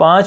5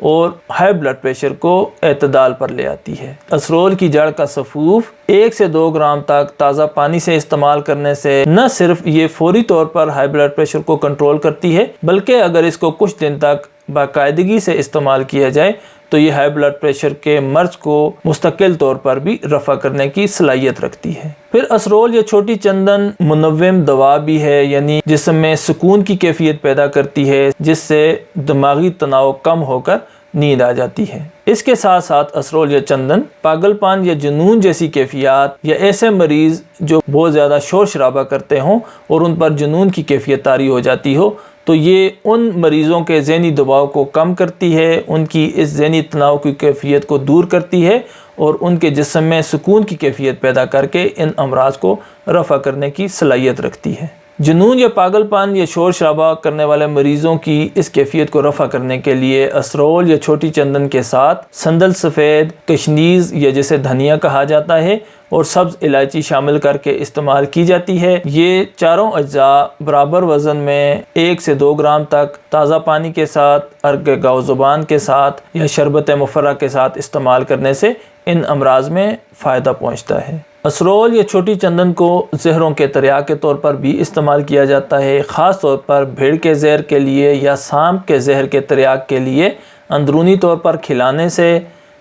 اور high blood pressure کو اعتدال پر لے آتی ہے۔ اسرول کی جڑ کا سفوف 1 سے 2 گرام تک تازہ پانی سے استعمال کرنے سے نہ صرف یہ فوری طور پر ہائی بلڈ پریشر کو کنٹرول کرتی ہے، بلکہ اگر اس کو کچھ دن تک باقاعدگی سے استعمال کیا جائے تو یہ ہائی بلڈ پریشر کے مرض کو مستقل طور پر بھی رفع کرنے کی صلاحیت رکھتی ہے۔ پھر اسرول یا چھوٹی چندن منوم دوا بھی ہے، یعنی جسم میں سکون کی کیفیت پیدا کرتی ہے، جس سے دماغی تناؤ کم ہو کر نیند آ جاتی ہے۔ اس کے ساتھ ساتھ اسرول یا چندن پاگل پن یا جنون جیسی کیفیات یا ایسے مریض جو بہت زیادہ شور شرابہ کرتے ہوں اور ان پر جنون کی کیفیت طاری ہو جاتی ہو، تو یہ ان مریضوں کے ذہنی دباؤ کو کم کرتی ہے، ان کی اس ذہنی تناؤ کی کیفیت کو دور کرتی ہے اور ان کے جسم میں سکون کی کیفیت پیدا کر کے ان امراض کو رفع کرنے کی صلاحیت رکھتی ہے۔ جنون یا پاگل پن یا شور شرابہ کرنے والے مریضوں کی اس کیفیت کو رفع کرنے کے لیے اسرول یا چھوٹی چندن کے ساتھ سندل سفید، کشنیز یا جسے دھنیا کہا جاتا ہے اور سبز الائچی شامل کر کے استعمال کی جاتی ہے۔ یہ چاروں اجزاء برابر وزن میں 1 سے 2 گرام تک تازہ پانی کے ساتھ، ارگ گاؤ زبان کے ساتھ یا شربت مفرہ کے ساتھ استعمال کرنے سے ان امراض میں فائدہ پہنچتا ہے۔ اسرول یا چھوٹی چندن کو زہروں کے تریاک کے طور پر بھی استعمال کیا جاتا ہے، خاص طور پر بھیڑ کے زہر کے لیے یا سانپ کے زہر کے تریاک کے لیے اندرونی طور پر کھلانے سے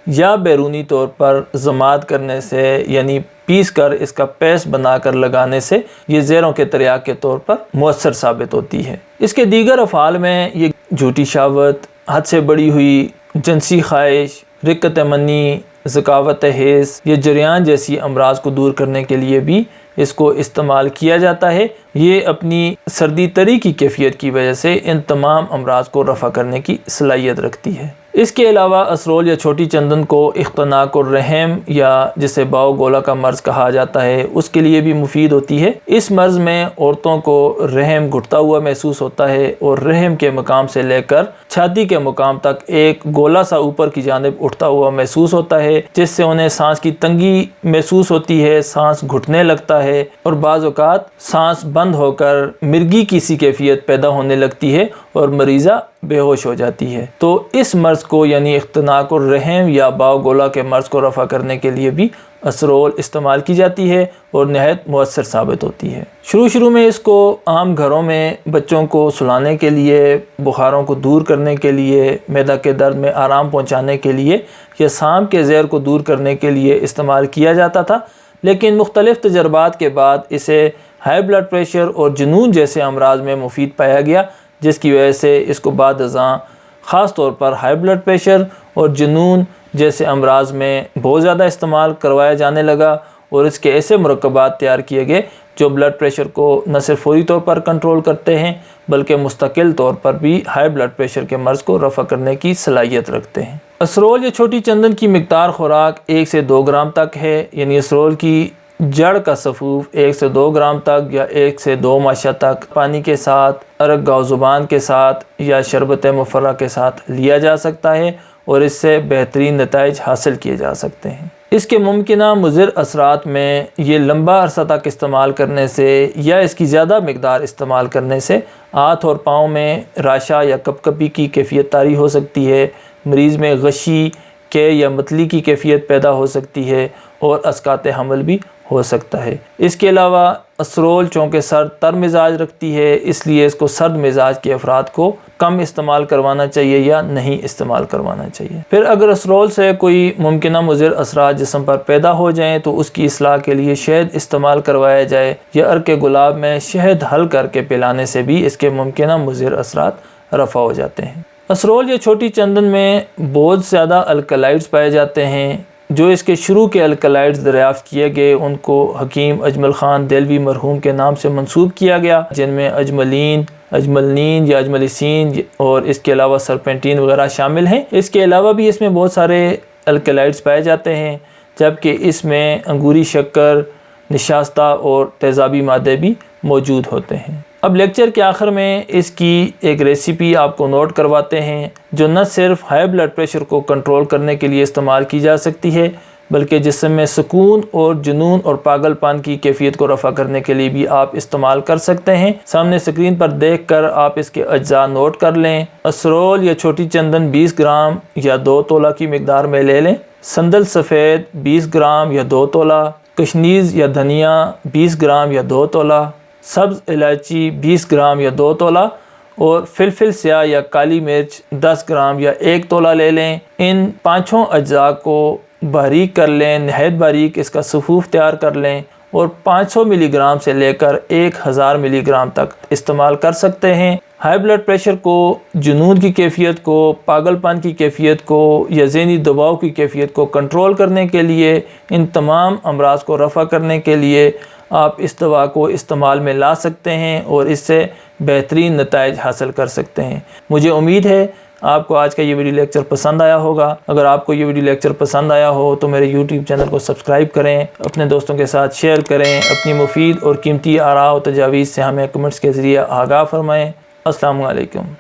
یا بیرونی طور پر ضماد کرنے سے، یعنی پیس کر اس کا پیسٹ بنا کر لگانے سے یہ زہروں کے تریاک کے طور پر مؤثر ثابت ہوتی ہے۔ اس کے دیگر افعال میں یہ جھوٹی شہوت، حد سے بڑی ہوئی جنسی خواہش، رقت منی، ذکاوت حیض یا جریان جیسی امراض کو دور کرنے کے لیے بھی اس کو استعمال کیا جاتا ہے۔ یہ اپنی سردی تری کی کیفیت کی وجہ سے ان تمام امراض کو رفع کرنے کی صلاحیت رکھتی ہے۔ اس کے علاوہ اسرول یا چھوٹی چندن کو اختناق الرحم یا جسے باؤ گولا کا مرض کہا جاتا ہے اس کے لیے بھی مفید ہوتی ہے۔ اس مرض میں عورتوں کو رحم گھٹتا ہوا محسوس ہوتا ہے اور رحم کے مقام سے لے کر چھاتی کے مقام تک ایک گولا سا اوپر کی جانب اٹھتا ہوا محسوس ہوتا ہے، جس سے انہیں سانس کی تنگی محسوس ہوتی ہے، سانس گھٹنے لگتا ہے اور بعض اوقات سانس بند ہو کر مرگی کی سی کیفیت پیدا ہونے لگتی ہے اور مریضہ بے ہوش ہو جاتی ہے۔ تو اس مرض کو یعنی اختناق الرحم یا باؤ گولا کے مرض کو رفع کرنے کے لیے بھی اسرول استعمال کی جاتی ہے اور نہایت مؤثر ثابت ہوتی ہے۔ شروع میں اس کو عام گھروں میں بچوں کو سلانے کے لیے، بخاروں کو دور کرنے کے لیے، معدہ کے درد میں آرام پہنچانے کے لیے یا سانپ کے زہر کو دور کرنے کے لیے استعمال کیا جاتا تھا، لیکن مختلف تجربات کے بعد اسے ہائی بلڈ پریشر اور جنون جیسے امراض میں مفید پایا گیا، جس کی وجہ سے اس کو بعد ازاں خاص طور پر ہائی بلڈ پریشر اور جنون جیسے امراض میں بہت زیادہ استعمال کروایا جانے لگا اور اس کے ایسے مرکبات تیار کیے گئے جو بلڈ پریشر کو نہ صرف فوری طور پر کنٹرول کرتے ہیں بلکہ مستقل طور پر بھی ہائی بلڈ پریشر کے مرض کو رفع کرنے کی صلاحیت رکھتے ہیں۔ اسرول یا چھوٹی چندن کی مقدار خوراک 1 سے 2 گرام تک ہے، یعنی اسرول کی جڑ کا سفوف 1 سے 2 گرام تک یا 1 سے 2 ماشا تک پانی کے ساتھ، ارگ گاؤ زبان کے ساتھ یا شربت مفرہ کے ساتھ لیا جا سکتا ہے اور اس سے بہترین نتائج حاصل کیے جا سکتے ہیں۔ اس کے ممکنہ مضر اثرات میں یہ لمبا عرصہ تک استعمال کرنے سے یا اس کی زیادہ مقدار استعمال کرنے سے ہاتھ اور پاؤں میں راشا یا کپکپی کی کیفیت طاری ہو سکتی ہے، مریض میں غشی کے یا متلی کی کیفیت پیدا ہو سکتی ہے اور اسقاط حمل بھی ہو سکتا ہے۔ اس کے علاوہ اسرول چونکہ سرد تر مزاج رکھتی ہے، اس لیے اس کو سرد مزاج کے افراد کو کم استعمال کروانا چاہیے یا نہیں استعمال کروانا چاہیے۔ پھر اگر اسرول سے کوئی ممکنہ مضر اثرات جسم پر پیدا ہو جائیں تو اس کی اصلاح کے لیے شہد استعمال کروایا جائے یا عرق گلاب میں شہد حل کر کے پلانے سے بھی اس کے ممکنہ مضر اثرات رفع ہو جاتے ہیں۔ اسرول یا چھوٹی چندن میں بہت زیادہ الکلائڈز پائے جاتے ہیں۔ جو اس کے شروع کے الکلائڈز دریافت کیے گئے ان کو حکیم اجمل خان دہلوی مرحوم کے نام سے منسوب کیا گیا، جن میں اجملین، اجملنین یا اجملسین اور اس کے علاوہ سرپنٹین وغیرہ شامل ہیں۔ اس کے علاوہ بھی اس میں بہت سارے الکلائڈز پائے جاتے ہیں، جبکہ اس میں انگوری شکر، نشاستہ اور تیزابی مادے بھی موجود ہوتے ہیں۔ اب لیکچر کے آخر میں اس کی ایک ریسیپی آپ کو نوٹ کرواتے ہیں جو نہ صرف ہائی بلڈ پریشر کو کنٹرول کرنے کے لیے استعمال کی جا سکتی ہے بلکہ جسم میں سکون اور جنون اور پاگل پن کی کیفیت کو رفع کرنے کے لیے بھی آپ استعمال کر سکتے ہیں۔ سامنے اسکرین پر دیکھ کر آپ اس کے اجزاء نوٹ کر لیں۔ اسرول یا چھوٹی چندن 20 گرام یا 2 تولہ کی مقدار میں لے لیں۔ سندل سفید 20 گرام یا 2 تولہ، کشنیز یا دھنیا 20 گرام یا 2 تولہ، سبز الائچی 20 گرام یا 2 تولہ اور فلفل سیاہ یا کالی مرچ 10 گرام یا 1 تولہ لے لیں۔ ان پانچوں اجزاء کو باریک کر لیں، نہایت باریک اس کا صفوف تیار کر لیں اور 500 ملی گرام سے لے کر 1000 ملی گرام تک استعمال کر سکتے ہیں۔ ہائی بلڈ پریشر کو، جنون کی کیفیت کو، پاگل پن کی کیفیت کو یا ذہنی دباؤ کی کیفیت کو کنٹرول کرنے کے لیے، ان تمام امراض کو رفع کرنے کے لیے آپ اس دوا کو استعمال میں لا سکتے ہیں اور اس سے بہترین نتائج حاصل کر سکتے ہیں۔ مجھے امید ہے آپ کو آج کا یہ ویڈیو لیکچر پسند آیا ہوگا۔ اگر آپ کو یہ ویڈیو لیکچر پسند آیا ہو تو میرے یوٹیوب چینل کو سبسکرائب کریں، اپنے دوستوں کے ساتھ شیئر کریں، اپنی مفید اور قیمتی آراء و تجاویز سے ہمیں کمنٹس کے ذریعے آگاہ فرمائیں۔ السلام علیکم۔